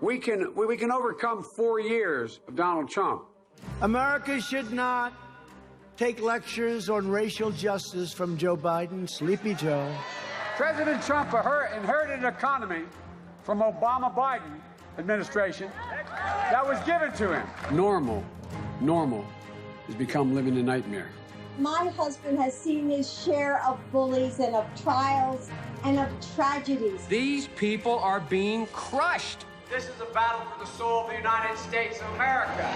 We can overcome 4 years of Donald Trump. America should not take lectures on racial justice from Joe Biden, Sleepy Joe. President Trump inherited an economy from Obama-Biden administration that was given to him. Normal has become living a nightmare. My husband has seen his share of bullies and of trials and of tragedies. These people are being crushed. This is a battle for the soul of the United States of America.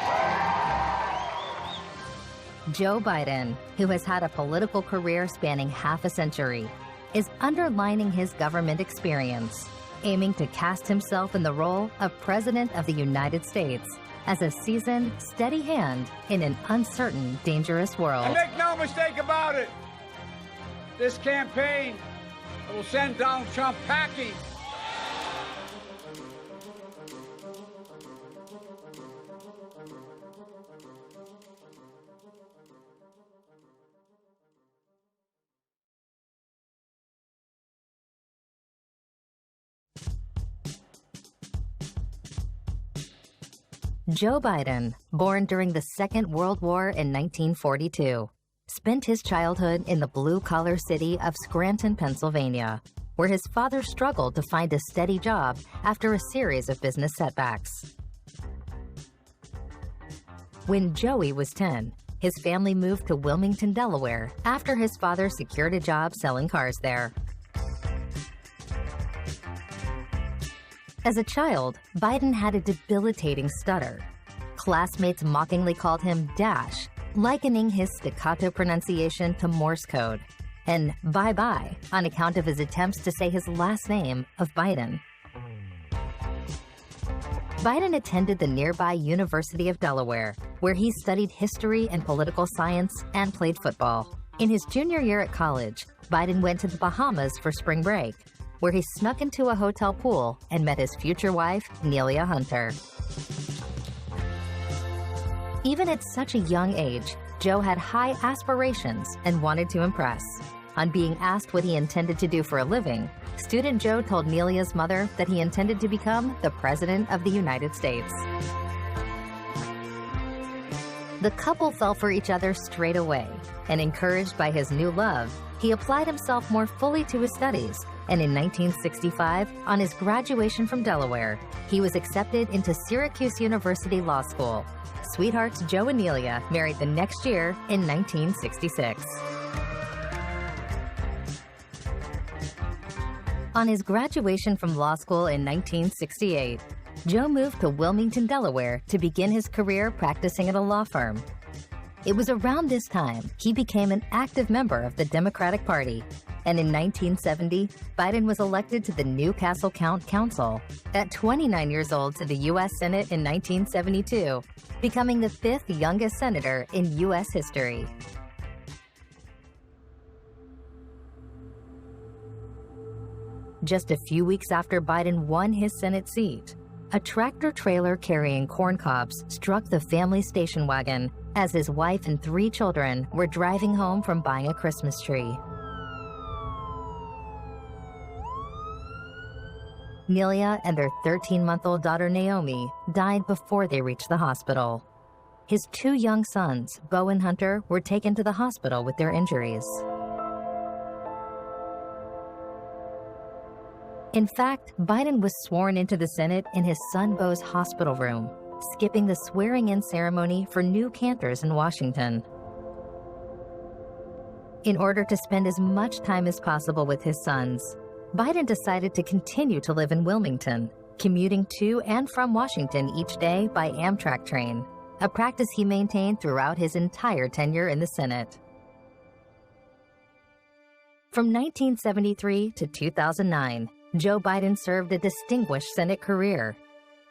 Joe Biden, who has had a political career spanning half a century, is underlining his government experience, aiming to cast himself in the role of President of the United States as a seasoned, steady hand in an uncertain, dangerous world. And make no mistake about it, this campaign will send Donald Trump packing. Joe Biden, born during the Second World War in 1942, spent his childhood in the blue-collar city of Scranton, Pennsylvania, where his father struggled to find a steady job after a series of business setbacks. When Joey was 10, his family moved to Wilmington, Delaware, after his father secured a job selling cars there. As a child, Biden had a debilitating stutter. Classmates mockingly called him Dash, likening his staccato pronunciation to Morse code, and bye-bye on account of his attempts to say his last name of Biden. Biden attended the nearby University of Delaware, where he studied history and political science and played football. In his junior year at college, Biden went to the Bahamas for spring break, where he snuck into a hotel pool and met his future wife, Nelia Hunter. Even at such a young age, Joe had high aspirations and wanted to impress. On being asked what he intended to do for a living, student Joe told Nelia's mother that he intended to become the President of the United States. The couple fell for each other straight away, and encouraged by his new love, he applied himself more fully to his studies, and in 1965, on his graduation from Delaware, he was accepted into Syracuse University Law School. Sweethearts Joe and Nelia married the next year in 1966. On his graduation from law school in 1968, Joe moved to Wilmington, Delaware to begin his career practicing at a law firm. It was around this time he became an active member of the Democratic Party, and in 1970, Biden was elected to the Newcastle County Council, at 29 years old to the U.S. Senate in 1972, becoming the 5th youngest senator in U.S. history. Just a few weeks after Biden won his Senate seat, a tractor trailer carrying corn cobs struck the family station wagon as his wife and 3 children were driving home from buying a Christmas tree. Nelia and their 13-month-old daughter Naomi died before they reached the hospital. His 2 young sons, Beau and Hunter, were taken to the hospital with their injuries. In fact, Biden was sworn into the Senate in his son Beau's hospital room, skipping the swearing-in ceremony for new cantors in Washington. In order to spend as much time as possible with his sons, Biden decided to continue to live in Wilmington, commuting to and from Washington each day by Amtrak train, a practice he maintained throughout his entire tenure in the Senate. From 1973 to 2009, Joe Biden served a distinguished Senate career.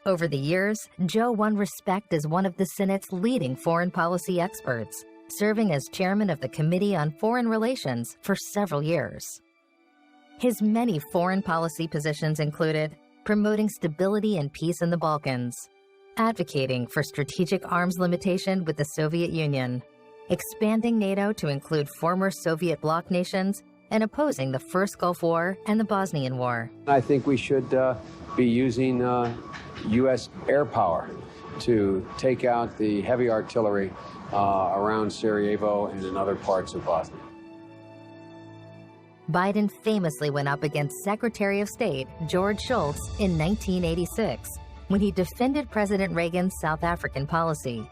Over the years, Joe won respect as one of the Senate's leading foreign policy experts, serving as chairman of the Committee on Foreign Relations for several years. His many foreign policy positions included promoting stability and peace in the Balkans, advocating for strategic arms limitation with the Soviet Union, expanding NATO to include former Soviet bloc nations, and opposing the first Gulf War and the Bosnian War. I think we should be using U.S. air power to take out the heavy artillery around Sarajevo and in other parts of Bosnia. Biden famously went up against Secretary of State George Shultz in 1986 when he defended President Reagan's South African policy.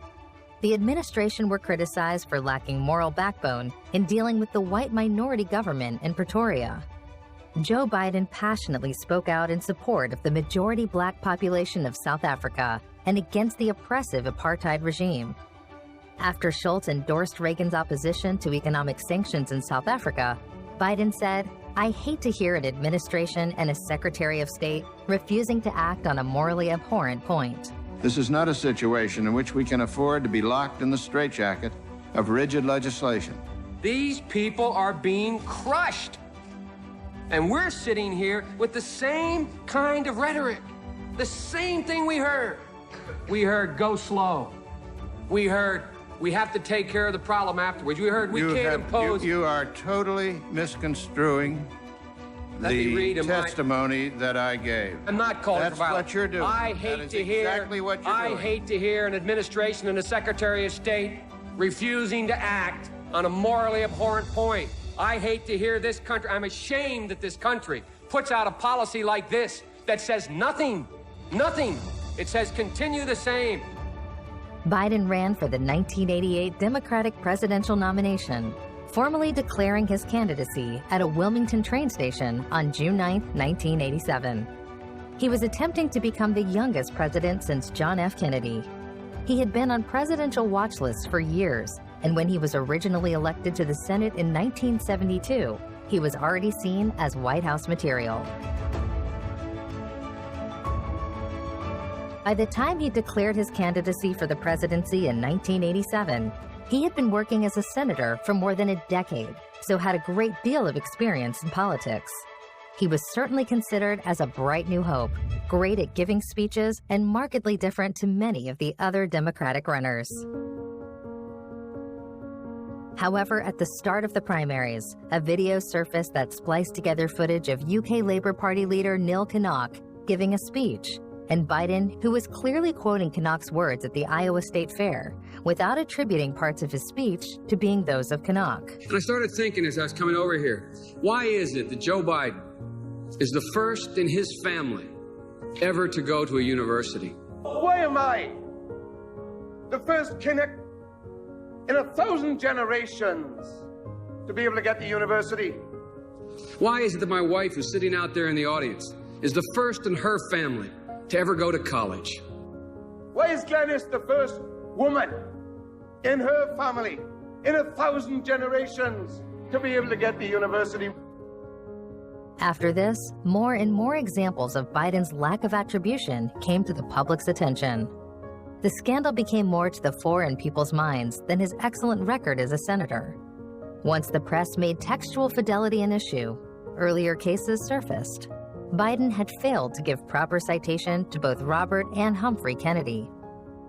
The administration were criticized for lacking moral backbone in dealing with the white minority government in Pretoria. Joe Biden passionately spoke out in support of the majority black population of South Africa and against the oppressive apartheid regime. After Shultz endorsed Reagan's opposition to economic sanctions in South Africa, Biden said, "I hate to hear an administration and a Secretary of State refusing to act on a morally abhorrent point." This is not a situation in which we can afford to be locked in the straitjacket of rigid legislation. These people are being crushed. And we're sitting here with the same kind of rhetoric. The same thing we heard. We heard, go slow. We heard, we have to take care of the problem afterwards. We heard, we can't impose. You are totally misconstruing the testimony that I gave. I'm not calling for violence. That's what you're doing. I hate to hear. Exactly what you're doing. I hate to hear an administration and a Secretary of State refusing to act on a morally abhorrent point. I hate to hear this country. I'm ashamed that this country puts out a policy like this that says nothing. Nothing. It says continue the same. Biden ran for the 1988 Democratic presidential nomination, formally declaring his candidacy at a Wilmington train station on June 9, 1987. He was attempting to become the youngest president since John F. Kennedy. He had been on presidential watch lists for years, and when he was originally elected to the Senate in 1972, he was already seen as White House material. By the time he declared his candidacy for the presidency in 1987, he had been working as a senator for more than a decade, so had a great deal of experience in politics. He was certainly considered as a bright new hope, great at giving speeches, and markedly different to many of the other Democratic runners. However, at the start of the primaries, a video surfaced that spliced together footage of UK Labour Party leader Neil Kinnock giving a speech, and Biden, who was clearly quoting Kinnock's words at the Iowa State Fair, without attributing parts of his speech to being those of Kinnock. And I started thinking as I was coming over here, why is it that Joe Biden is the first in his family ever to go to a university? Why am I the first Kinnock in 1,000 generations to be able to get to university? Why is it that my wife, who's sitting out there in the audience, is the first in her family to ever go to college? Why is Glenys the first woman in her family in 1,000 generations to be able to get to university? After this, more and more examples of Biden's lack of attribution came to the public's attention. The scandal became more to the fore in people's minds than his excellent record as a senator. Once the press made textual fidelity an issue, earlier cases surfaced. Biden had failed to give proper citation to both Robert and Humphrey Kennedy.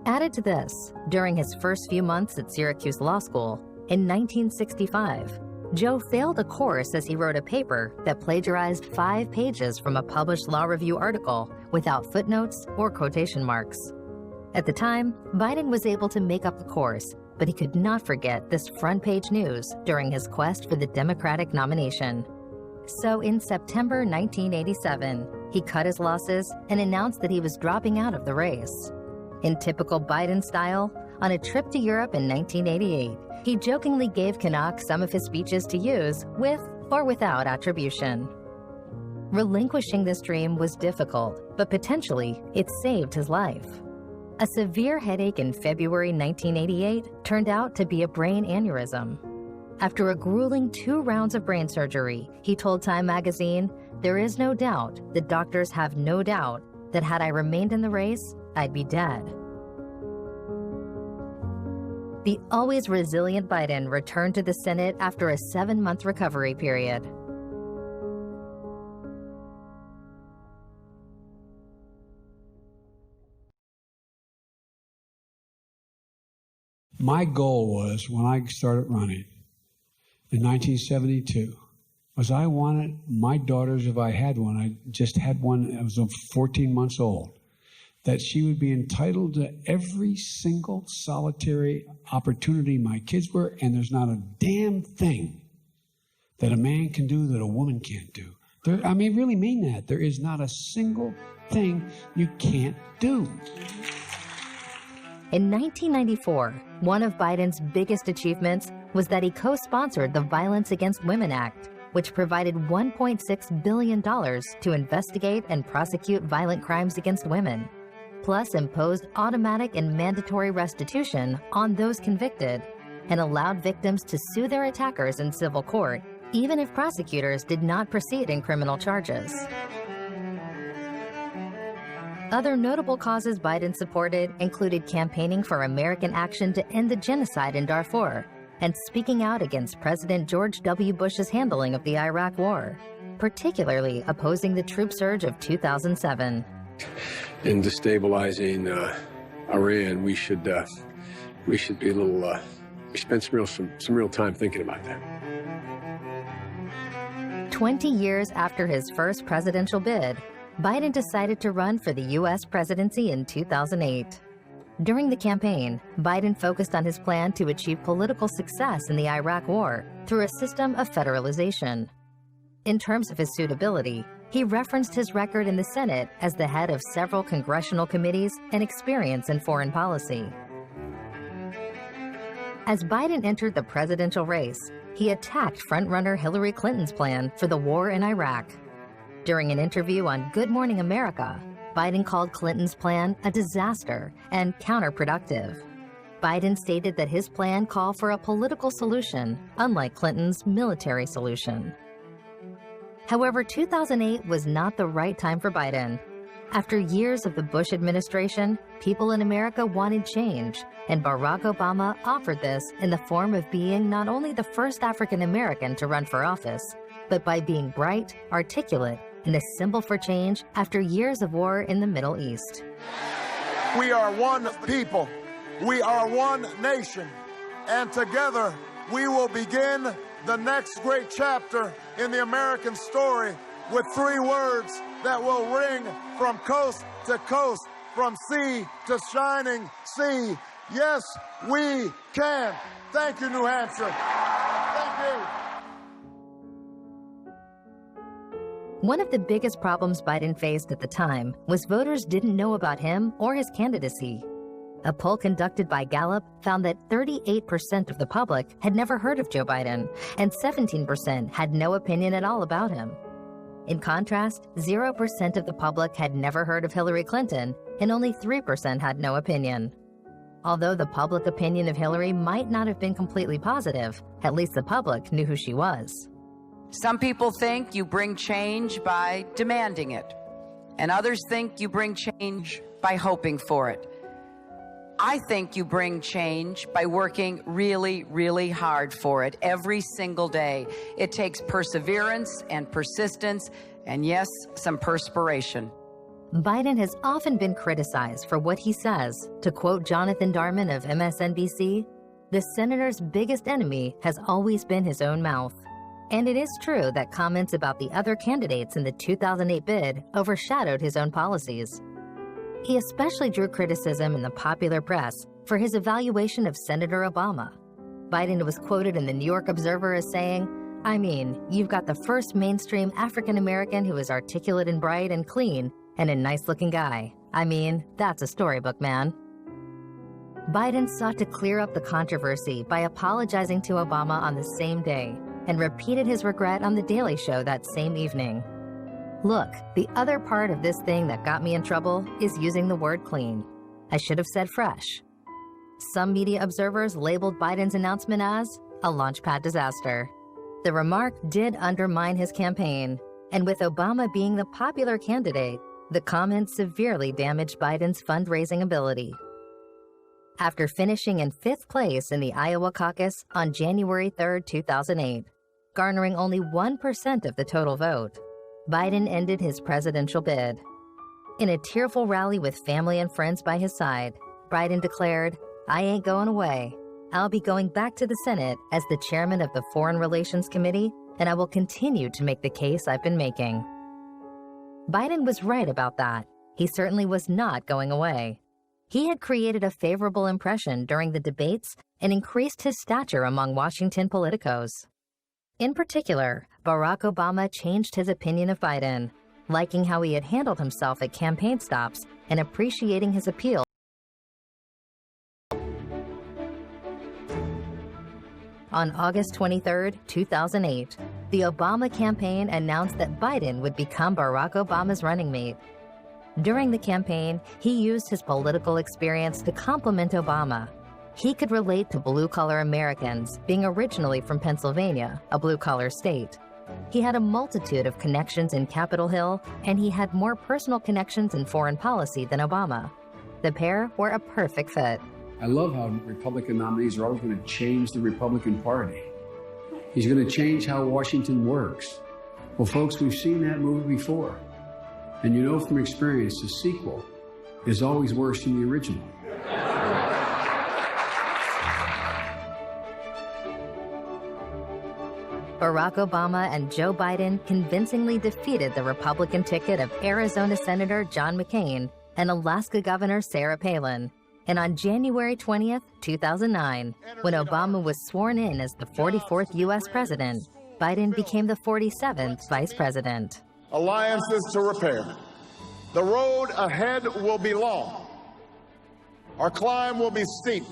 Added to this, during his first few months at Syracuse Law School, in 1965, Joe failed a course as he wrote a paper that plagiarized 5 pages from a published law review article without footnotes or quotation marks. At the time, Biden was able to make up the course, but he could not forget this front-page news during his quest for the Democratic nomination. So in September 1987, he cut his losses and announced that he was dropping out of the race. In typical Biden style, on a trip to Europe in 1988, he jokingly gave Kinnock some of his speeches to use with or without attribution. Relinquishing this dream was difficult, but potentially it saved his life. A severe headache in February 1988 turned out to be a brain aneurysm. After a grueling 2 rounds of brain surgery, he told Time magazine, "There is no doubt, the doctors have no doubt, that had I remained in the race, I'd be dead." The always resilient Biden returned to the Senate after a 7-month recovery period. My goal was, when I started running in 1972, was I wanted my daughters, if I had one, I just had one, I was 14 months old, that she would be entitled to every single solitary opportunity my kids were, and there's not a damn thing that a man can do that a woman can't do. I really mean that. There is not a single thing you can't do. In 1994, one of Biden's biggest achievements was that he co-sponsored the Violence Against Women Act, which provided $1.6 billion to investigate and prosecute violent crimes against women, plus imposed automatic and mandatory restitution on those convicted, and allowed victims to sue their attackers in civil court, even if prosecutors did not proceed in criminal charges. Other notable causes Biden supported included campaigning for American action to end the genocide in Darfur and speaking out against President George W. Bush's handling of the Iraq War, particularly opposing the troop surge of 2007. In destabilizing Iran, we should be a little. We spent some real time thinking about that. 20 years after his first presidential bid, Biden decided to run for the U.S. presidency in 2008. During the campaign, Biden focused on his plan to achieve political success in the Iraq War through a system of federalization. In terms of his suitability, he referenced his record in the Senate as the head of several congressional committees and experience in foreign policy. As Biden entered the presidential race, he attacked frontrunner Hillary Clinton's plan for the war in Iraq. During an interview on Good Morning America, Biden called Clinton's plan a disaster and counterproductive. Biden stated that his plan called for a political solution, unlike Clinton's military solution. However, 2008 was not the right time for Biden. After years of the Bush administration, people in America wanted change, and Barack Obama offered this in the form of being not only the first African American to run for office, but by being bright, articulate, and a symbol for change after years of war in the Middle East. We are one people. We are one nation. And together, we will begin the next great chapter in the American story with 3 words that will ring from coast to coast, from sea to shining sea. Yes, we can. Thank you, New Hampshire. Thank you. One of the biggest problems Biden faced at the time was voters didn't know about him or his candidacy. A poll conducted by Gallup found that 38% of the public had never heard of Joe Biden, and 17% had no opinion at all about him. In contrast, 0% of the public had never heard of Hillary Clinton, and only 3% had no opinion. Although the public opinion of Hillary might not have been completely positive, at least the public knew who she was. Some people think you bring change by demanding it, and others think you bring change by hoping for it. I think you bring change by working really, really hard for it every single day. It takes perseverance and persistence, and yes, some perspiration. Biden has often been criticized for what he says. To quote Jonathan Darman of MSNBC, "The senator's biggest enemy has always been his own mouth." And it is true that comments about the other candidates in the 2008 bid overshadowed his own policies. He especially drew criticism in the popular press for his evaluation of Senator Obama. Biden was quoted in the New York Observer as saying, "I mean, you've got the first mainstream African-American who is articulate and bright and clean and a nice-looking guy. I mean, that's a storybook, man." Biden sought to clear up the controversy by apologizing to Obama on the same day and repeated his regret on The Daily Show that same evening. "Look, the other part of this thing that got me in trouble is using the word clean. I should have said fresh." Some media observers labeled Biden's announcement as a launchpad disaster. The remark did undermine his campaign, and with Obama being the popular candidate, the comment severely damaged Biden's fundraising ability. After finishing in 5th place in the Iowa caucus on January 3, 2008, garnering only 1% of the total vote, Biden ended his presidential bid. In a tearful rally with family and friends by his side, Biden declared, "I ain't going away. I'll be going back to the Senate as the chairman of the Foreign Relations Committee and I will continue to make the case I've been making. Biden was right about that. He certainly was not going away. He had created a favorable impression during the debates and increased his stature among Washington politicos. In particular, Barack Obama changed his opinion of Biden, liking how he had handled himself at campaign stops and appreciating his appeal. On August 23, 2008, the Obama campaign announced that Biden would become Barack Obama's running mate. During the campaign, he used his political experience to compliment Obama. He could relate to blue-collar Americans, being originally from Pennsylvania, a blue-collar state. He had a multitude of connections in Capitol Hill, and he had more personal connections in foreign policy than Obama. The pair were a perfect fit. I love how Republican nominees are always going to change the Republican Party. He's going to change how Washington works. Well, folks, we've seen that movie before. And you know from experience, the sequel is always worse than the original. Barack Obama and Joe Biden convincingly defeated the Republican ticket of Arizona Senator John McCain and Alaska Governor Sarah Palin. And on January 20th, 2009, when Obama was sworn in as the 44th U.S. president, Biden became the 47th vice president. Alliances to repair. The road ahead will be long. Our climb will be steep.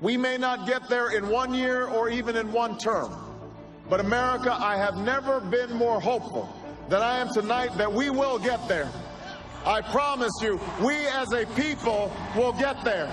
We may not get there in 1 year or even in one term. But America, I have never been more hopeful than I am tonight that we will get there. I promise you, we as a people will get there.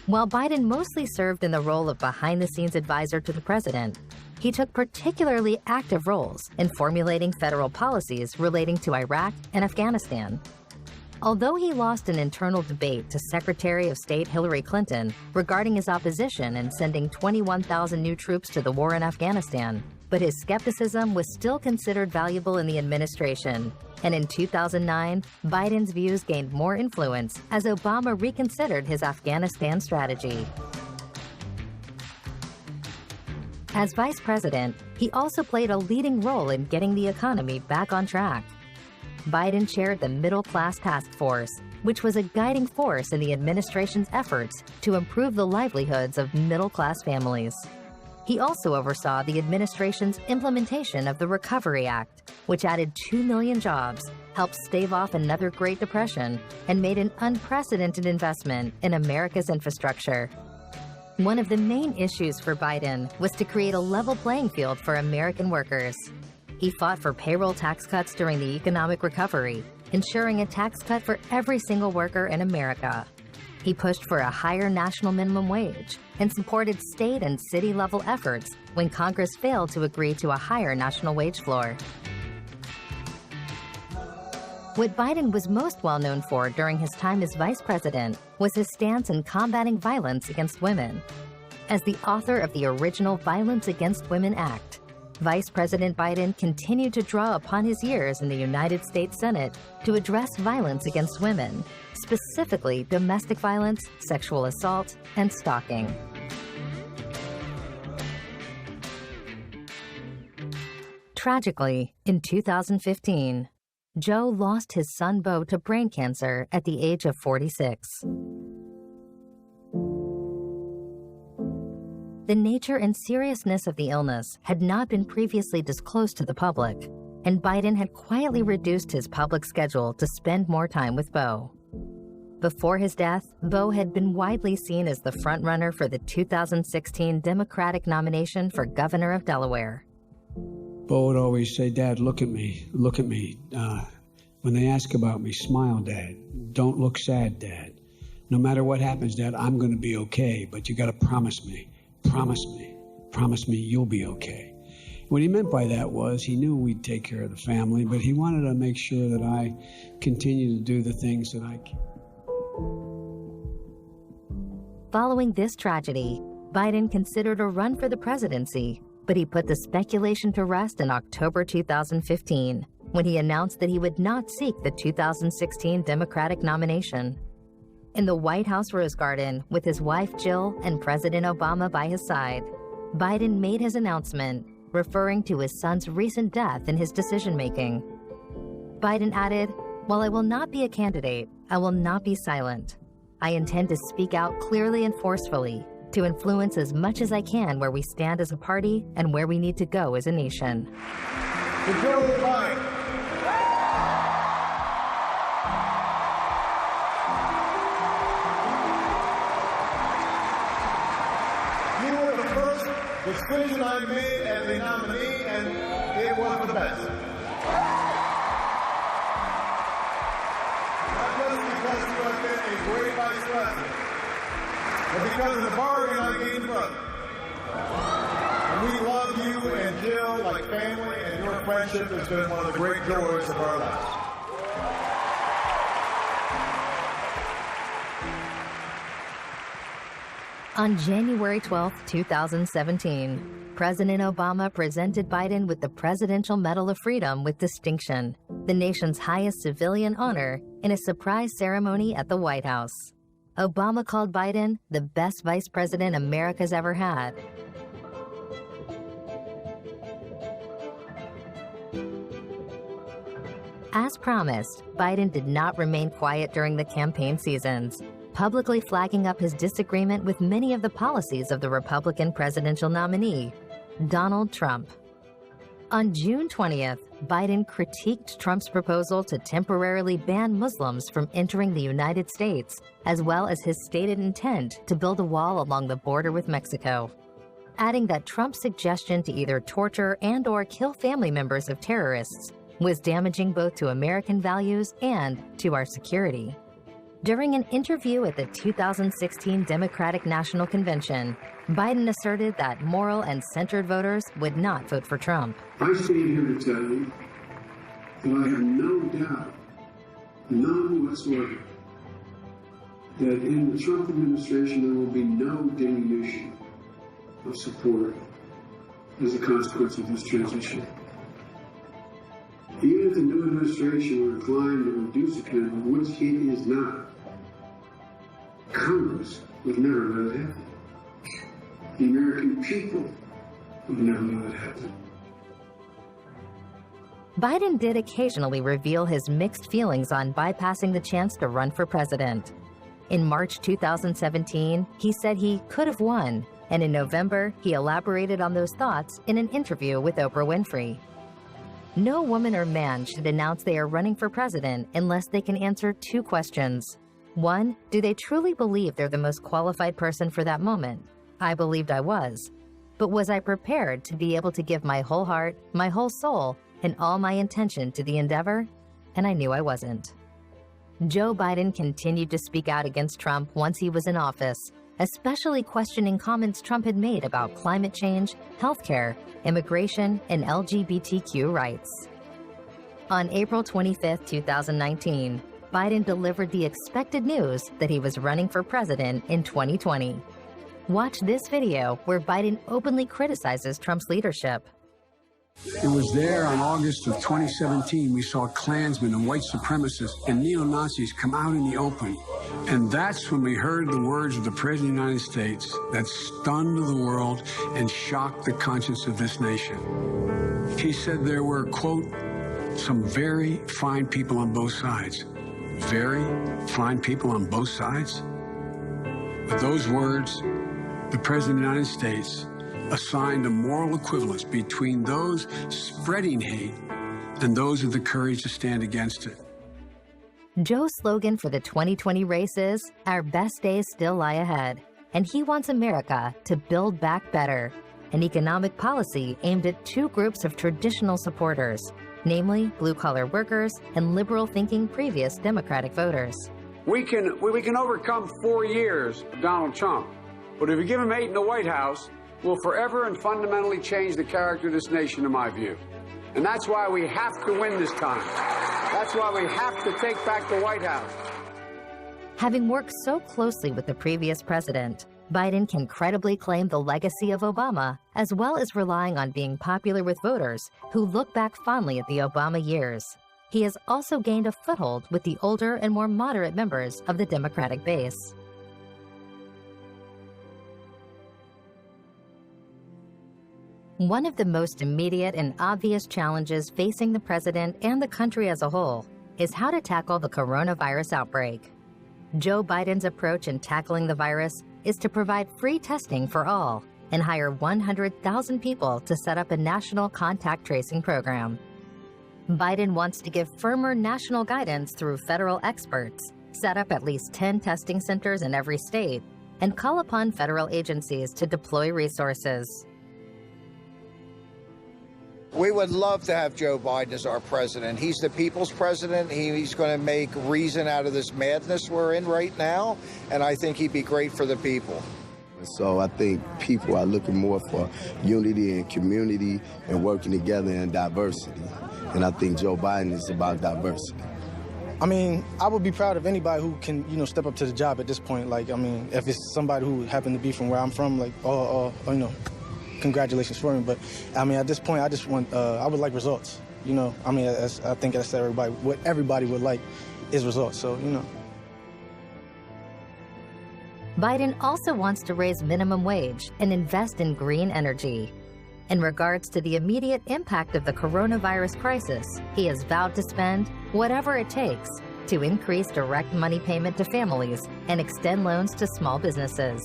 While Biden mostly served in the role of behind-the-scenes advisor to the president, he took particularly active roles in formulating federal policies relating to Iraq and Afghanistan. Although he lost an internal debate to Secretary of State Hillary Clinton regarding his opposition in sending 21,000 new troops to the war in Afghanistan, but his skepticism was still considered valuable in the administration. And in 2009, Biden's views gained more influence as Obama reconsidered his Afghanistan strategy. As vice president, he also played a leading role in getting the economy back on track. Biden chaired the Middle Class Task Force, which was a guiding force in the administration's efforts to improve the livelihoods of middle-class families. He also oversaw the administration's implementation of the Recovery Act, which added 2 million jobs, helped stave off another Great Depression, and made an unprecedented investment in America's infrastructure. One of the main issues for Biden was to create a level playing field for American workers. He fought for payroll tax cuts during the economic recovery, ensuring a tax cut for every single worker in America. He pushed for a higher national minimum wage and supported state and city-level efforts when Congress failed to agree to a higher national wage floor. What Biden was most well known for during his time as vice president was his stance in combating violence against women. As the author of the original Violence Against Women Act, Vice President Biden continued to draw upon his years in the United States Senate to address violence against women, specifically domestic violence, sexual assault, and stalking. Tragically, in 2015, Joe lost his son Beau to brain cancer at the age of 46. The nature and seriousness of the illness had not been previously disclosed to the public, and Biden had quietly reduced his public schedule to spend more time with Beau. Before his death, Beau had been widely seen as the frontrunner for the 2016 Democratic nomination for governor of Delaware. Beau would always say, "Dad, look at me, look at me. When they ask about me, smile, Dad. Don't look sad, Dad. No matter what happens, Dad, I'm going to be okay, but you got to promise me promise me you'll be okay. What he meant by that was he knew we'd take care of the family, but he wanted to make sure that I continue to do the things that I can. Following this tragedy, Biden considered a run for the presidency, but he put the speculation to rest in October 2015, when he announced that he would not seek the 2016 Democratic nomination. In the White House Rose Garden, with his wife Jill and President Obama by his side, Biden made his announcement, referring to his son's recent death in his decision-making. Biden added, "While I will not be a candidate, I will not be silent. I intend to speak out clearly and forcefully, to influence as much as I can where we stand as a party and where we need to go as a nation." To Joe Biden. You were the first decision I made as a nominee, and it was the best. Not just because you have been a great vice president, but because of the bargain I gave brother. And we love you and Jill like family, and your friendship has been one of the great joys of our lives. On January 12, 2017, President Obama presented Biden with the Presidential Medal of Freedom with distinction, the nation's highest civilian honor, in a surprise ceremony at the White House. Obama called Biden the best vice president America's ever had. As promised, Biden did not remain quiet during the campaign seasons, publicly flagging up his disagreement with many of the policies of the Republican presidential nominee, Donald Trump. On June 20th, Biden critiqued Trump's proposal to temporarily ban Muslims from entering the United States, as well as his stated intent to build a wall along the border with Mexico, adding that Trump's suggestion to either torture and/or kill family members of terrorists was damaging both to American values and to our security. During an interview at the 2016 Democratic National Convention, Biden asserted that moral and centered voters would not vote for Trump. I stand here to tell you that I have no doubt, none whatsoever, that in the Trump administration there will be no diminution of support as a consequence of this transition. Even if the new administration were inclined to reduce the candidate, which it is not, Congress would never let it happen. The American people would never let it happen. Biden did occasionally reveal his mixed feelings on bypassing the chance to run for president. In March 2017, he said he could have won, and in November, he elaborated on those thoughts in an interview with Oprah Winfrey. No woman or man should announce they are running for president unless they can answer two questions. One, do they truly believe they're the most qualified person for that moment? I believed I was. But was I prepared to be able to give my whole heart, my whole soul, and all my intention to the endeavor? And I knew I wasn't. Joe Biden continued to speak out against Trump once he was in office, especially questioning comments Trump had made about climate change, healthcare, immigration, and LGBTQ rights. On April 25, 2019, Biden delivered the expected news that he was running for president in 2020. Watch this video where Biden openly criticizes Trump's leadership. It was there on August of 2017 we saw Klansmen and white supremacists and neo-Nazis come out in the open. And that's when we heard the words of the President of the United States that stunned the world and shocked the conscience of this nation. He said there were, quote, some very fine people on both sides. Very fine people on both sides? With those words, the President of the United States assigned a moral equivalence between those spreading hate and those with the courage to stand against it. Joe's slogan for the 2020 race is, "Our best days still lie ahead," and he wants America to build back better, an economic policy aimed at two groups of traditional supporters, namely blue-collar workers and liberal-thinking previous Democratic voters. We can overcome 4 years of Donald Trump, But if we give him 8 in the White House, we'll forever and fundamentally change the character of this nation, in my view. And that's why we have to win this time. That's why we have to take back the White House. Having worked so closely with the previous president, Biden can credibly claim the legacy of Obama, as well as relying on being popular with voters who look back fondly at the Obama years. He has also gained a foothold with the older and more moderate members of the Democratic base. One of the most immediate and obvious challenges facing the president and the country as a whole is how to tackle the coronavirus outbreak. Joe Biden's approach in tackling the virus is to provide free testing for all and hire 100,000 people to set up a national contact tracing program. Biden wants to give firmer national guidance through federal experts, set up at least 10 testing centers in every state, and call upon federal agencies to deploy resources. We would love to have Joe Biden as our president. He's the people's president. He's going to make reason out of this madness we're in right now, and I think he'd be great for the people. So I think people are looking more for unity and community and working together and diversity. And I think Joe Biden is about diversity. I mean, I would be proud of anybody who can, step up to the job at this point. Like, I mean, if it's somebody who happened to be from where I'm from, like, congratulations for me. But I mean, at this point, I just want, I would like results. I mean, I think that's everybody. What everybody would like is results. So, Biden also wants to raise minimum wage and invest in green energy. In regards to the immediate impact of the coronavirus crisis, he has vowed to spend whatever it takes to increase direct money payment to families and extend loans to small businesses.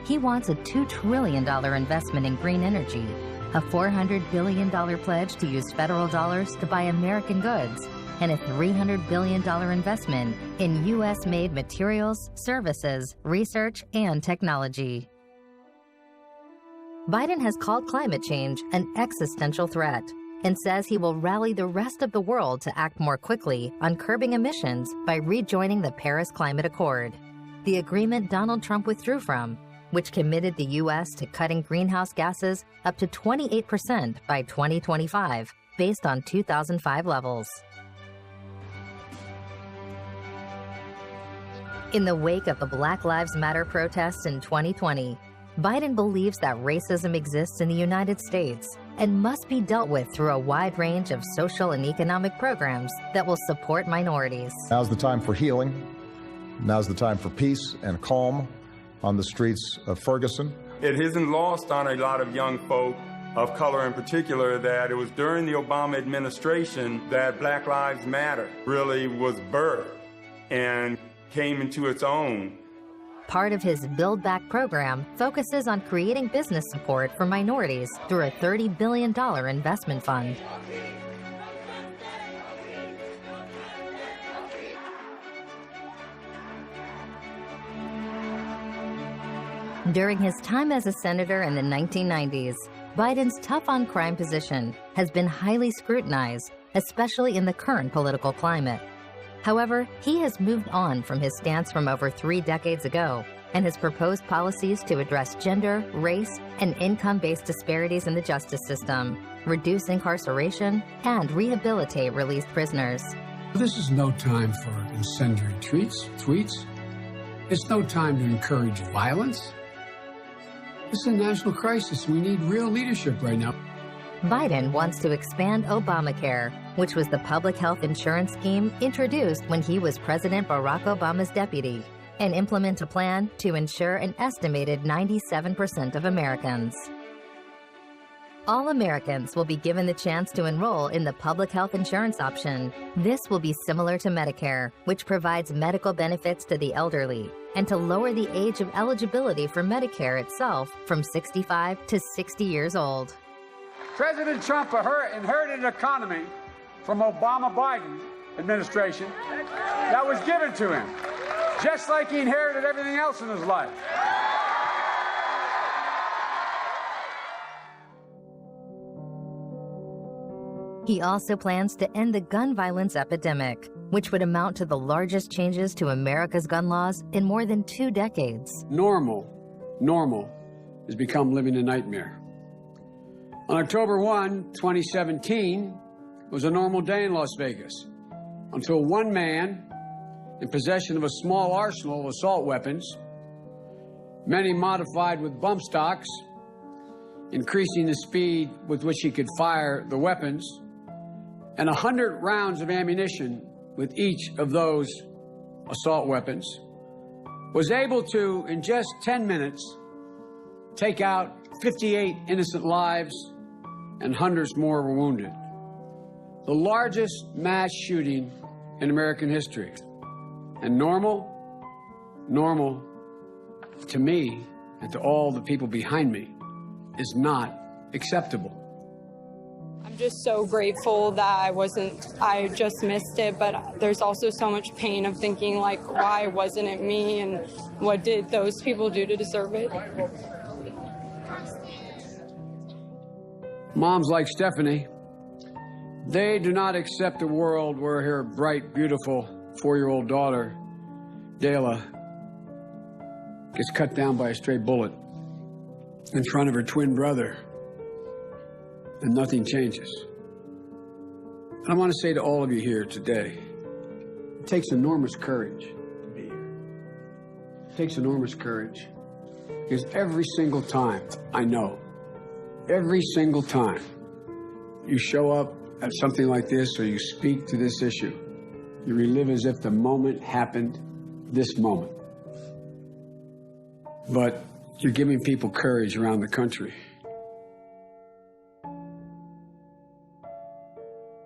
He wants a $2 trillion investment in green energy, a $400 billion pledge to use federal dollars to buy American goods, and a $300 billion investment in U.S.-made materials, services, research, and technology. Biden has called climate change an existential threat and says he will rally the rest of the world to act more quickly on curbing emissions by rejoining the Paris Climate Accord, the agreement Donald Trump withdrew from, which committed the U.S. to cutting greenhouse gases up to 28% by 2025, based on 2005 levels. In the wake of the Black Lives Matter protests in 2020, Biden believes that racism exists in the United States and must be dealt with through a wide range of social and economic programs that will support minorities. Now's the time for healing. Now's the time for peace and calm on the streets of Ferguson. It isn't lost on a lot of young folk of color in particular that it was during the Obama administration that Black Lives Matter really was birthed and came into its own. Part of his Build Back program focuses on creating business support for minorities through a $30 billion investment fund. During his time as a senator in the 1990s, Biden's tough-on-crime position has been highly scrutinized, especially in the current political climate. However, he has moved on from his stance from over 3 decades ago and has proposed policies to address gender, race, and income-based disparities in the justice system, reduce incarceration, and rehabilitate released prisoners. This is no time for incendiary tweets. It's no time to encourage violence. This is a national crisis. We need real leadership right now. Biden wants to expand Obamacare, which was the public health insurance scheme introduced when he was President Barack Obama's deputy, and implement a plan to insure an estimated 97% of Americans. All Americans will be given the chance to enroll in the public health insurance option. This will be similar to Medicare, which provides medical benefits to the elderly, and to lower the age of eligibility for Medicare itself from 65 to 60 years old. President Trump inherited an economy from Obama-Biden administration that was given to him, just like he inherited everything else in his life. He also plans to end the gun violence epidemic, which would amount to the largest changes to America's gun laws in more than 2 decades. Normal normal has become living a nightmare. On October 1, 2017, was a normal day in Las Vegas until one man in possession of a small arsenal of assault weapons, many modified with bump stocks, increasing the speed with which he could fire the weapons, and 100 rounds of ammunition with each of those assault weapons, was able to, in just 10 minutes, take out 58 innocent lives and hundreds more were wounded. The largest mass shooting in American history. And normal, to me and to all the people behind me, is not acceptable. I'm just so grateful that I just missed it, but there's also so much pain of thinking, like, why wasn't it me, and what did those people do to deserve it? Moms like Stephanie, they do not accept a world where her bright, beautiful 4-year-old daughter, Dayla, gets cut down by a stray bullet in front of her twin brother, and nothing changes. And I want to say to all of you here today, it takes enormous courage to be here. It takes enormous courage, because every single time, I know, every single time you show up at something like this or you speak to this issue, you relive as if the moment happened this moment. But you're giving people courage around the country.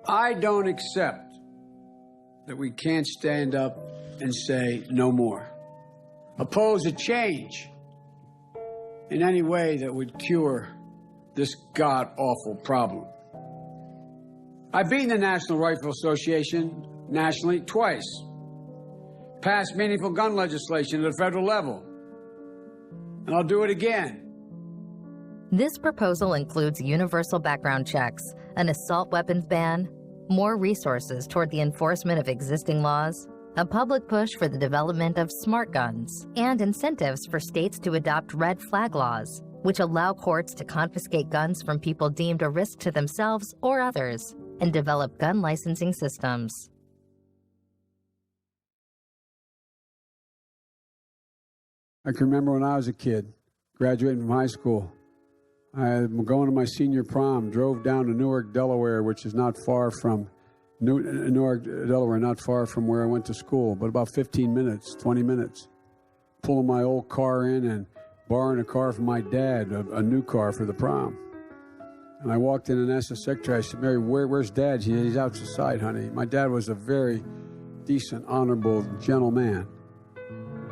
I don't accept that we can't stand up and say no more. Oppose a change in any way that would cure this god-awful problem. I've beaten the National Rifle Association nationally twice, passed meaningful gun legislation at a federal level, and I'll do it again. This proposal includes universal background checks, an assault weapons ban, more resources toward the enforcement of existing laws, a public push for the development of smart guns, and incentives for states to adopt red flag laws, which allow courts to confiscate guns from people deemed a risk to themselves or others, and develop gun licensing systems. I can remember when I was a kid, graduating from high school. I'm going to my senior prom, drove down to Newark, Delaware, which is not far from Newark, Delaware, not far from where I went to school, but about 15 minutes, 20 minutes. Pulling my old car in and borrowing a car from my dad, a new car for the prom. And I walked in and asked the secretary, I said, Mary, where's Dad? He's outside, honey. My dad was a very decent, honorable, gentle man.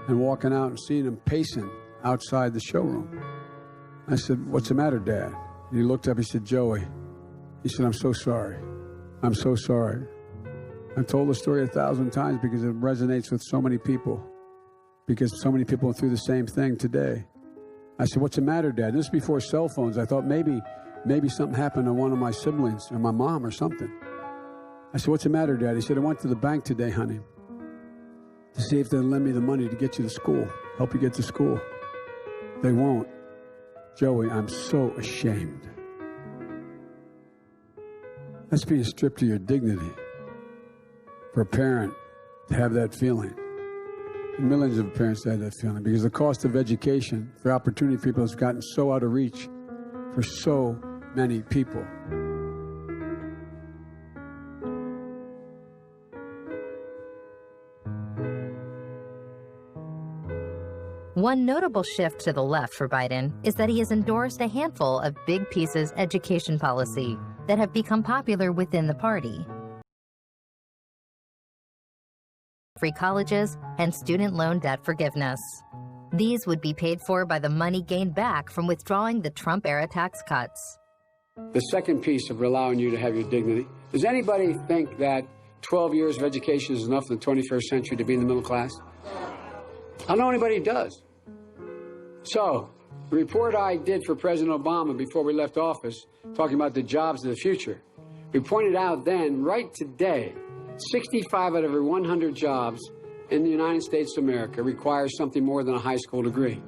And walking out and seeing him pacing outside the showroom. I said, what's the matter, Dad? And he looked up, he said, Joey. He said, I'm so sorry. I'm so sorry. I've told the story 1,000 times because it resonates with so many people. Because so many people went through the same thing today. I said, what's the matter, Dad? This is before cell phones. I thought maybe something happened to one of my siblings or my mom or something. I said, what's the matter, Dad? He said, I went to the bank today, honey, to see if they'll lend me the money to get you to school, help you get to school. They won't. Joey, I'm so ashamed. That's being stripped of your dignity for a parent to have that feeling. And millions of parents have that feeling because the cost of education for opportunity people has gotten so out of reach for so many people. One notable shift to the left for Biden is that he has endorsed a handful of big pieces education policy that have become popular within the party. Free colleges and student loan debt forgiveness. These would be paid for by the money gained back from withdrawing the Trump-era tax cuts. The second piece of allowing you to have your dignity. Does anybody think that 12 years of education is enough in the 21st century to be in the middle class? I don't know anybody who does. So, the report I did for President Obama before we left office, talking about the jobs of the future, we pointed out then, right today, 65 out of every 100 jobs in the United States of America requires something more than a high school degree.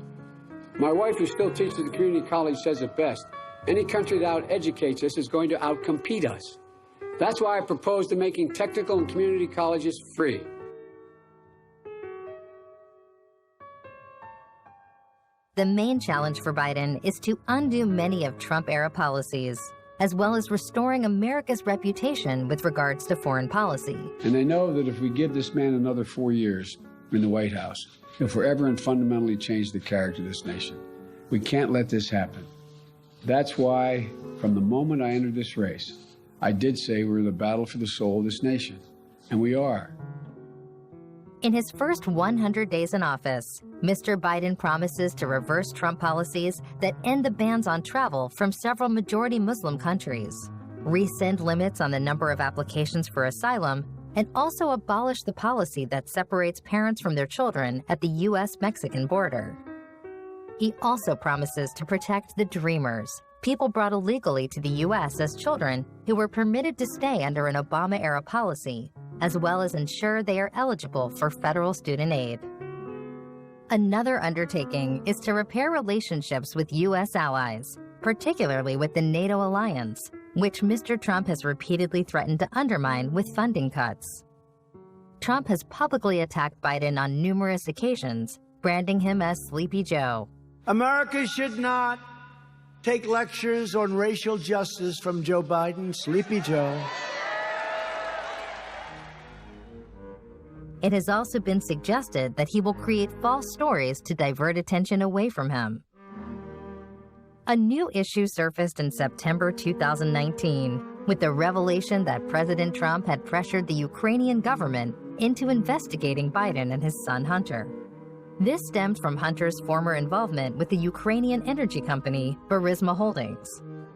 My wife, who still teaches at the community college, says it best. Any country that out-educates us is going to out-compete us. That's why I propose to making technical and community colleges free. The main challenge for Biden is to undo many of Trump-era policies, as well as restoring America's reputation with regards to foreign policy. And they know that if we give this man another 4 years in the White House, he'll forever and fundamentally change the character of this nation. We can't let this happen. That's why, from the moment I entered this race, I did say we're in the battle for the soul of this nation. And we are. In his first 100 days in office, Mr. Biden promises to reverse Trump policies that end the bans on travel from several majority Muslim countries, rescind limits on the number of applications for asylum, and also abolish the policy that separates parents from their children at the U.S.-Mexican border. He also promises to protect the Dreamers, people brought illegally to the U.S. as children who were permitted to stay under an Obama-era policy, as well as ensure they are eligible for federal student aid. Another undertaking is to repair relationships with U.S. allies, particularly with the NATO alliance, which Mr. Trump has repeatedly threatened to undermine with funding cuts. Trump has publicly attacked Biden on numerous occasions, branding him as Sleepy Joe. America should not take lectures on racial justice from Joe Biden, Sleepy Joe. It has also been suggested that he will create false stories to divert attention away from him. A new issue surfaced in September 2019 with the revelation that President Trump had pressured the Ukrainian government into investigating Biden and his son Hunter. This stemmed from Hunter's former involvement with the Ukrainian energy company Burisma Holdings,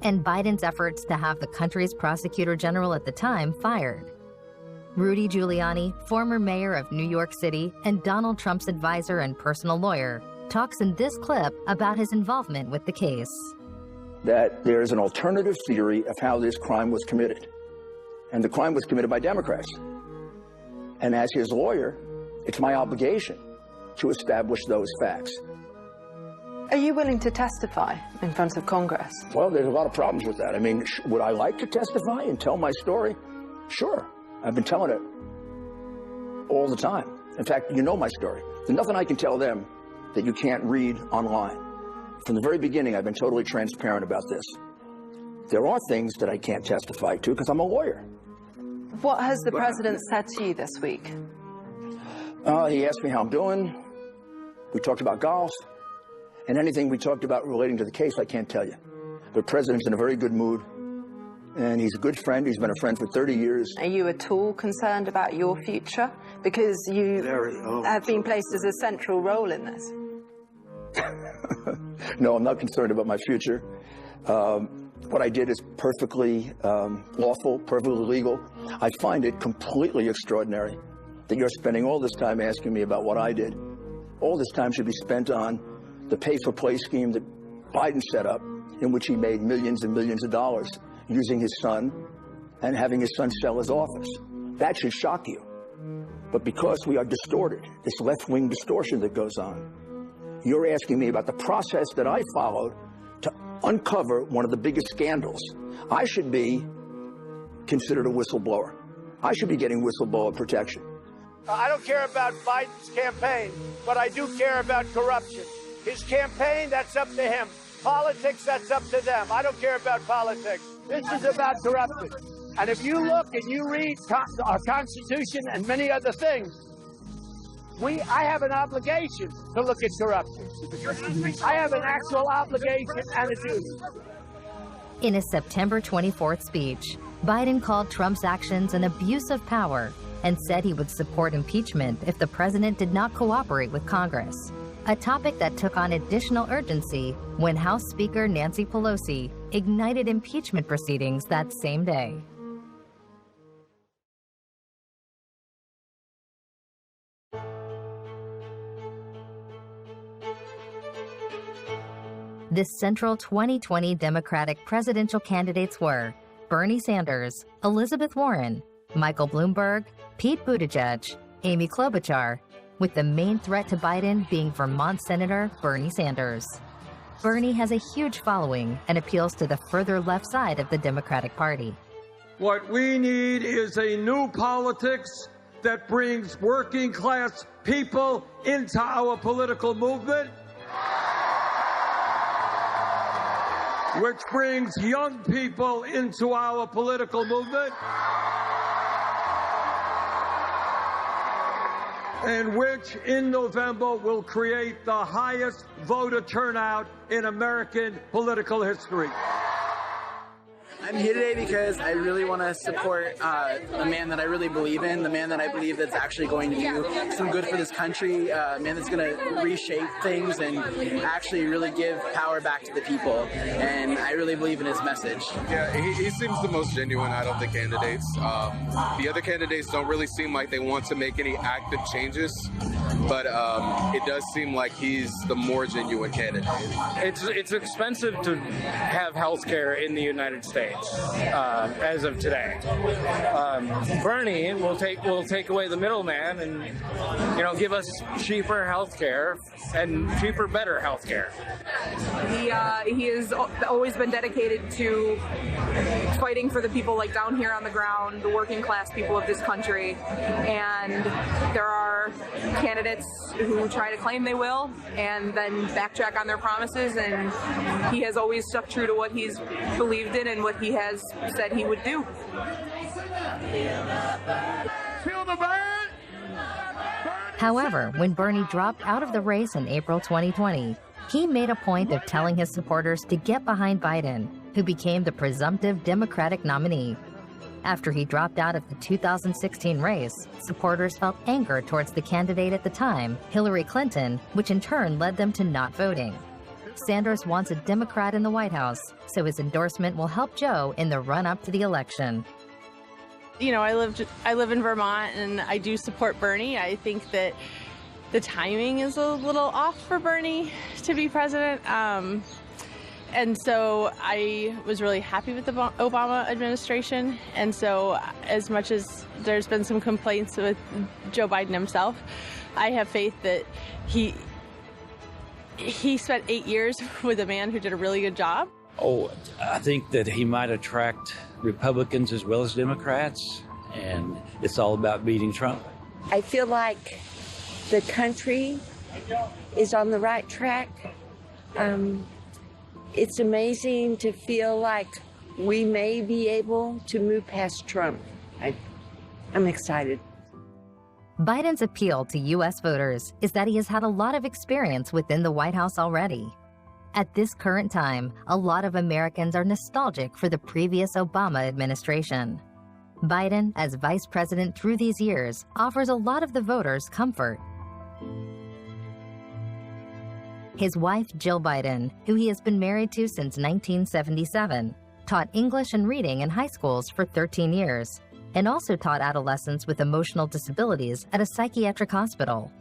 and Biden's efforts to have the country's prosecutor general at the time fired. Rudy Giuliani, former mayor of New York City and Donald Trump's advisor and personal lawyer, talks in this clip about his involvement with the case. That there's an alternative theory of how this crime was committed. And the crime was committed by Democrats. And as his lawyer, it's my obligation to establish those facts. Are you willing to testify in front of Congress? Well, there's a lot of problems with that. I mean, would I like to testify and tell my story? Sure. I've been telling it all the time. In fact, you know my story. There's nothing I can tell them that you can't read online. From the very beginning, I've been totally transparent about this. There are things that I can't testify to because I'm a lawyer. What has the president said to you this week? He asked me how I'm doing. We talked about golf. And anything we talked about relating to the case, I can't tell you. The president's in a very good mood. And he's a good friend. He's been a friend for 30 years. Are you at all concerned about your future? Because you have been placed as a central role in this. No, I'm not concerned about my future. What I did is perfectly lawful, perfectly legal. I find it completely extraordinary that you're spending all this time asking me about what I did. All this time should be spent on the pay-for-play scheme that Biden set up, in which he made millions and millions of dollars using his son and having his son sell his office. That should shock you. But because we are distorted, this left-wing distortion that goes on, you're asking me about the process that I followed to uncover one of the biggest scandals. I should be considered a whistleblower. I should be getting whistleblower protection. I don't care about Biden's campaign, but I do care about corruption. His campaign, that's up to him. Politics, that's up to them. I don't care about politics. This is about corruption. And if you look and you read our Constitution and many other things, I have an obligation to look at corruption. I have an actual obligation and a duty. In a September 24th speech, Biden called Trump's actions an abuse of power and said he would support impeachment if the president did not cooperate with Congress, a topic that took on additional urgency when House Speaker Nancy Pelosi ignited impeachment proceedings that same day. The central 2020 Democratic presidential candidates were Bernie Sanders, Elizabeth Warren, Michael Bloomberg, Pete Buttigieg, Amy Klobuchar, with the main threat to Biden being Vermont Senator Bernie Sanders. Bernie has a huge following and appeals to the further left side of the Democratic Party. What we need is a new politics that brings working class people into our political movement, which brings young people into our political movement, and which in November will create the highest voter turnout in American political history. I'm here today because I really want to support a man that I really believe in, the man that I believe that's actually going to do some good for this country, a man that's going to reshape things and actually really give power back to the people. And I really believe in his message. Yeah, he seems the most genuine out of the candidates. The other candidates don't really seem like they want to make any active changes, but it does seem like he's the more genuine candidate. It's expensive to have health care in the United States. As of today, Bernie will take away the middleman and give us cheaper health care and cheaper, better health care. He has always been dedicated to fighting for the people like down here on the ground, the working class people of this country, and there are candidates who try to claim they will and then backtrack on their promises, and he has always stuck true to what he's believed in and what he has said he would do. However, when Bernie dropped out of the race in April 2020, he made a point of telling his supporters to get behind Biden, who became the presumptive Democratic nominee. After he dropped out of the 2016 race, supporters felt anger towards the candidate at the time, Hillary Clinton, which in turn led them to not voting. Sanders wants a Democrat in the White House, so his endorsement will help Joe in the run-up to the election. You know, I live in Vermont, and I do support Bernie. I think that the timing is a little off for Bernie to be president. And so I was really happy with the Obama administration. And so as much as there's been some complaints with Joe Biden himself, I have faith that he spent 8 years with a man who did a really good job. Oh, I think that he might attract Republicans as well as Democrats, and it's all about beating Trump. I feel like the country is on the right track. It's amazing to feel like we may be able to move past Trump. I'm excited. Biden's appeal to U.S. voters is that he has had a lot of experience within the White House already. At this current time, a lot of Americans are nostalgic for the previous Obama administration. Biden, as vice president through these years, offers a lot of the voters comfort. His wife, Jill Biden, who he has been married to since 1977, taught English and reading in high schools for 13 years, and also taught adolescents with emotional disabilities at a psychiatric hospital.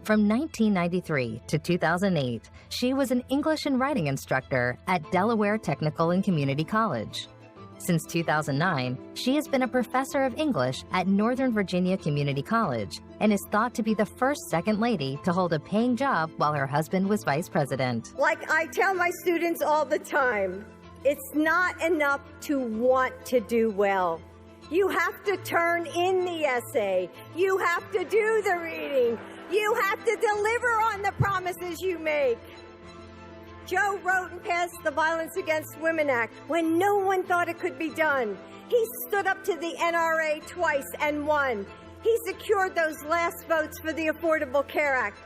From 1993 to 2008, she was an English and writing instructor at Delaware Technical and Community College. Since 2009, she has been a professor of English at Northern Virginia Community College and is thought to be the first second lady to hold a paying job while her husband was vice president. Like I tell my students all the time, it's not enough to want to do well. You have to turn in the essay. You have to do the reading. You have to deliver on the promises you make. Joe wrote and passed the Violence Against Women Act when no one thought it could be done. He stood up to the NRA twice and won. He secured those last votes for the Affordable Care Act.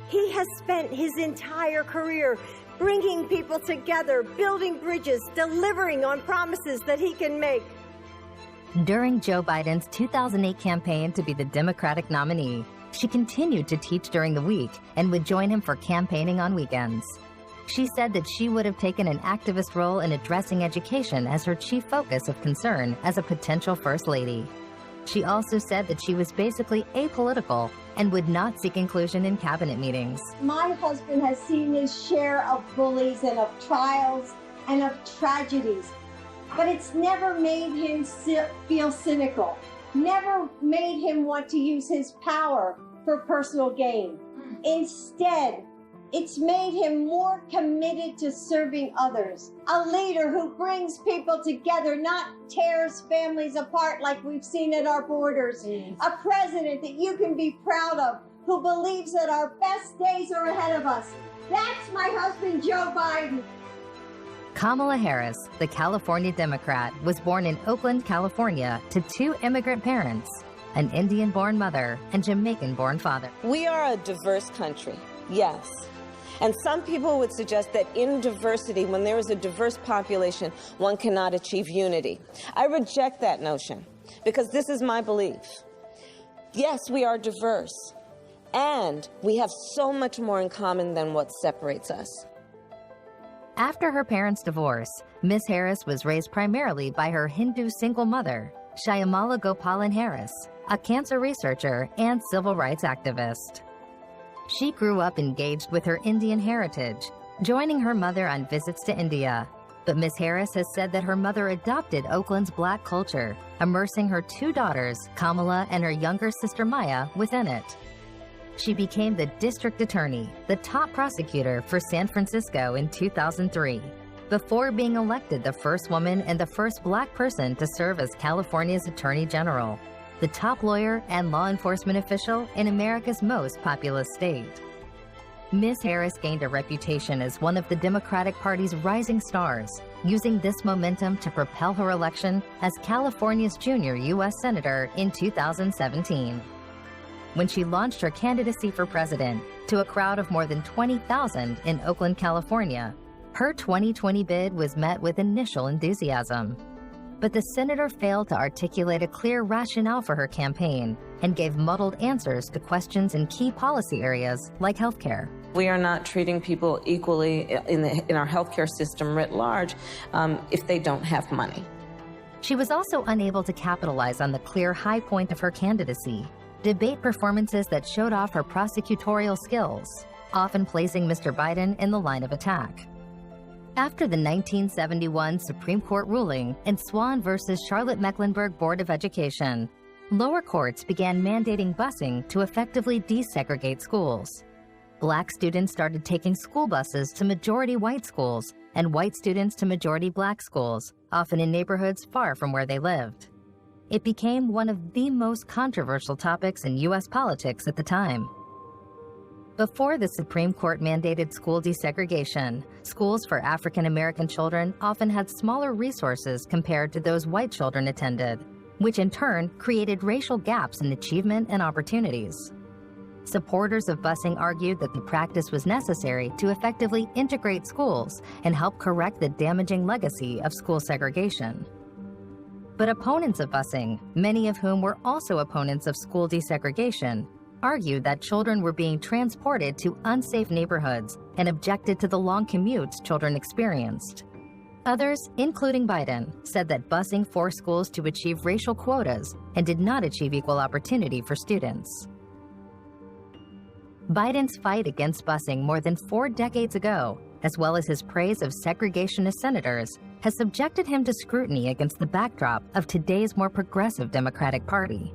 He has spent his entire career bringing people together, building bridges, delivering on promises that he can make. During Joe Biden's 2008 campaign to be the Democratic nominee, she continued to teach during the week and would join him for campaigning on weekends. She said that she would have taken an activist role in addressing education as her chief focus of concern as a potential first lady. She also said that she was basically apolitical and would not seek inclusion in cabinet meetings. My husband has seen his share of bullies and of trials and of tragedies, but it's never made him feel cynical, never made him want to use his power for personal gain. Instead, It's made him more committed to serving others. A leader who brings people together, not tears families apart like we've seen at our borders. A president that you can be proud of, who believes that our best days are ahead of us. That's my husband, Joe Biden. Kamala Harris, the California Democrat, was born in Oakland, California, to 2 immigrant parents, an Indian-born mother and Jamaican-born father. We are a diverse country, yes. And some people would suggest that in diversity, when there is a diverse population, one cannot achieve unity. I reject that notion because this is my belief. Yes, we are diverse, and we have so much more in common than what separates us. After her parents' divorce, Miss Harris was raised primarily by her Hindu single mother, Shyamala Gopalan Harris, a cancer researcher and civil rights activist. She grew up engaged with her Indian heritage, joining her mother on visits to India. But Miss Harris has said that her mother adopted Oakland's Black culture, immersing her 2 daughters, Kamala and her younger sister Maya, within it. She became the district attorney, the top prosecutor for San Francisco in 2003, before being elected the first woman and the first Black person to serve as California's Attorney General, the top lawyer and law enforcement official in America's most populous state. Ms. Harris gained a reputation as one of the Democratic Party's rising stars, using this momentum to propel her election as California's junior U.S. Senator in 2017. When she launched her candidacy for president to a crowd of more than 20,000 in Oakland, California, her 2020 bid was met with initial enthusiasm. But the senator failed to articulate a clear rationale for her campaign and gave muddled answers to questions in key policy areas like healthcare. We are not treating people equally in our healthcare system writ large if they don't have money. She was also unable to capitalize on the clear high point of her candidacy, debate performances that showed off her prosecutorial skills, often placing Mr. Biden in the line of attack. After the 1971 Supreme Court ruling in Swan versus Charlotte Mecklenburg Board of Education, lower courts began mandating busing to effectively desegregate schools. Black students started taking school buses to majority white schools and white students to majority Black schools, often in neighborhoods far from where they lived. It became one of the most controversial topics in U.S. politics at the time. Before the Supreme Court mandated school desegregation, schools for African American children often had smaller resources compared to those white children attended, which in turn created racial gaps in achievement and opportunities. Supporters of busing argued that the practice was necessary to effectively integrate schools and help correct the damaging legacy of school segregation. But opponents of busing, many of whom were also opponents of school desegregation, argued that children were being transported to unsafe neighborhoods and objected to the long commutes children experienced. Others, including Biden, said that busing forced schools to achieve racial quotas and did not achieve equal opportunity for students. Biden's fight against busing more than 4 decades ago, as well as his praise of segregationist senators, has subjected him to scrutiny against the backdrop of today's more progressive Democratic Party.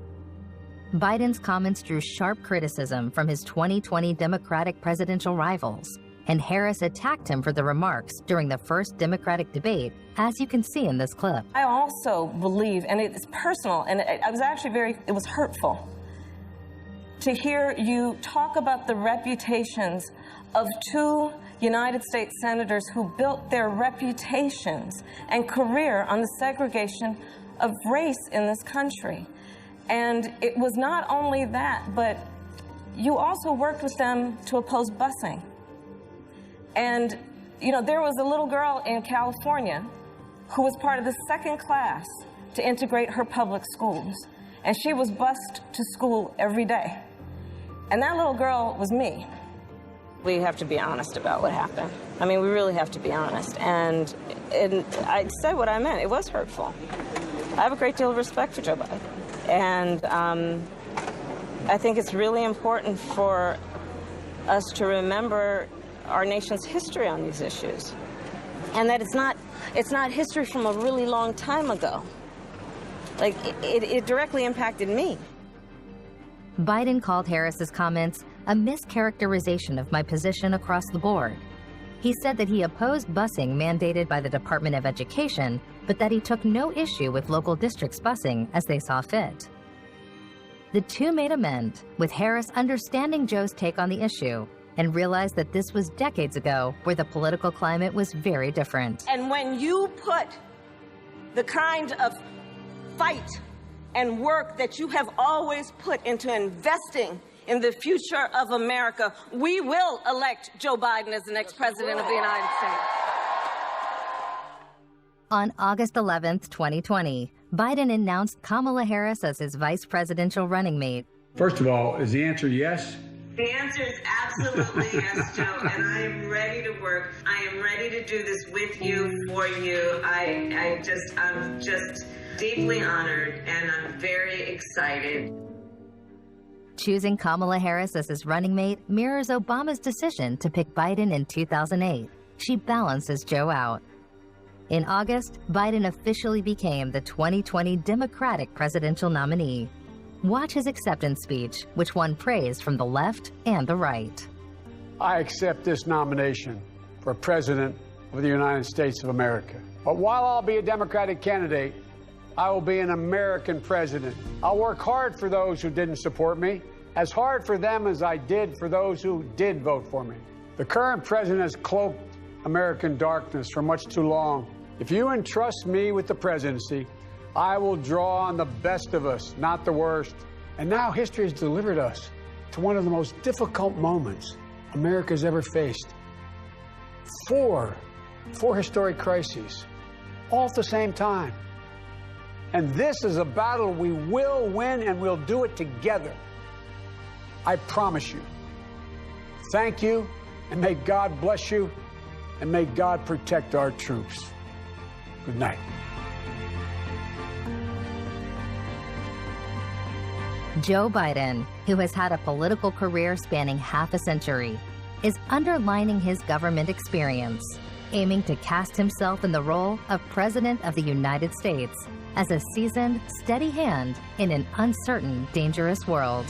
Biden's comments drew sharp criticism from his 2020 Democratic presidential rivals, and Harris attacked him for the remarks during the first Democratic debate, as you can see in this clip. I also believe, and it's personal, and it was hurtful to hear you talk about the reputations of 2 United States senators who built their reputations and career on the segregation of race in this country. And it was not only that, but you also worked with them to oppose busing. And, there was a little girl in California who was part of the 2nd class to integrate her public schools. And she was bused to school every day. And that little girl was me. We have to be honest about what happened. I mean, we really have to be honest. And I said what I meant. It was hurtful. I have a great deal of respect for Joe Biden. And I think it's really important for us to remember our nation's history on these issues. And that it's not history from a really long time ago. Like, it directly impacted me. Biden called Harris's comments a mischaracterization of my position across the board. He said that he opposed busing mandated by the Department of Education, but that he took no issue with local districts busing as they saw fit. The two made amends, with Harris understanding Joe's take on the issue and realized that this was decades ago where the political climate was very different. And when you put the kind of fight and work that you have always put into investing in the future of America, we will elect Joe Biden as the next president of the United States. On August 11th, 2020, Biden announced Kamala Harris as his vice presidential running mate. First of all, is the answer yes? The answer is absolutely yes, Joe, and I am ready to work. I am ready to do this with you, for you. I'm just deeply honored, and I'm very excited. Choosing Kamala Harris as his running mate mirrors Obama's decision to pick Biden in 2008. She balances Joe out. In August, Biden officially became the 2020 Democratic presidential nominee. Watch his acceptance speech, which won praise from the left and the right. I accept this nomination for President of the United States of America. But while I'll be a Democratic candidate, I will be an American president. I'll work hard for those who didn't support me, as hard for them as I did for those who did vote for me. The current president has cloaked American darkness for much too long. If you entrust me with the presidency, I will draw on the best of us, not the worst. And now history has delivered us to one of the most difficult moments America's ever faced. Four historic crises, all at the same time. And this is a battle we will win, and we'll do it together. I promise you. Thank you, and may God bless you, and may God protect our troops. Good night. Joe Biden, who has had a political career spanning half a century, is underlining his government experience, aiming to cast himself in the role of President of the United States as a seasoned, steady hand in an uncertain, dangerous world.